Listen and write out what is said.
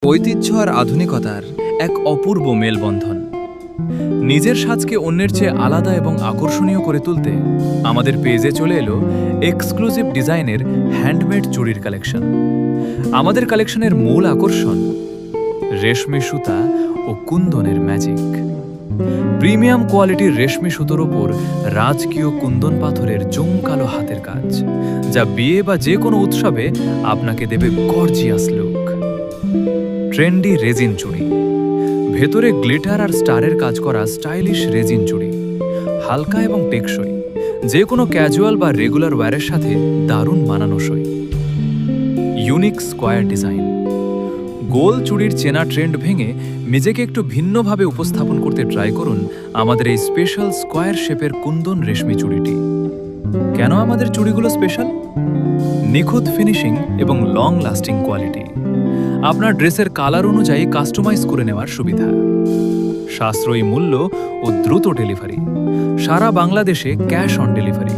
ঐতিহ্য আর আধুনিকতার এক অপূর্ব মেলবন্ধন। নিজের সাজকে অন্যের চেয়ে আলাদা এবং আকর্ষণীয় করে তুলতে আমাদের পেজে চলে এলো এক্সক্লুসিভ ডিজাইনের হ্যান্ডমেড চুড়ির কালেকশন। আমাদের কালেকশনের মূল আকর্ষণ রেশমি সুতা ও কুন্দনের ম্যাজিক। প্রিমিয়াম কোয়ালিটির রেশমি সুতোর ওপর রাজকীয় কুন্দন পাথরের জমকালো হাতের কাজ, যা বিয়ে বা যে কোনো উৎসবে আপনাকে দেবে গর্জিয়াস লুক। ট্রেন্ডি রেজিন চুড়ি, ভেতরে গ্লিটার আর স্টারের কাজ করা স্টাইলিশ রেজিন চুড়ি, হালকা এবং টেকসই, যে কোনো ক্যাজুয়াল বা রেগুলার ওয়্যারের সাথে দারুণ মানানসই। ইউনিক স্কোয়ার ডিজাইন, গোল চুড়ির চেনা ট্রেন্ড ভেঙে নিজেকে একটু ভিন্নভাবে উপস্থাপন করতে ট্রাই করুন আমাদের এই স্পেশাল স্কোয়ার শেপের কুন্দন রেশমি চুড়িটি। কেন আমাদের চুড়িগুলো স্পেশাল? নিখুঁত ফিনিশিং এবং লং লাস্টিং কোয়ালিটি, আপনার ড্রেসের কালার অনুযায়ী কাস্টমাইজ করে নেওয়ার সুবিধা, সাশ্রয়ী মূল্য ও দ্রুত ডেলিভারি, সারা বাংলাদেশে ক্যাশ অন ডেলিভারি।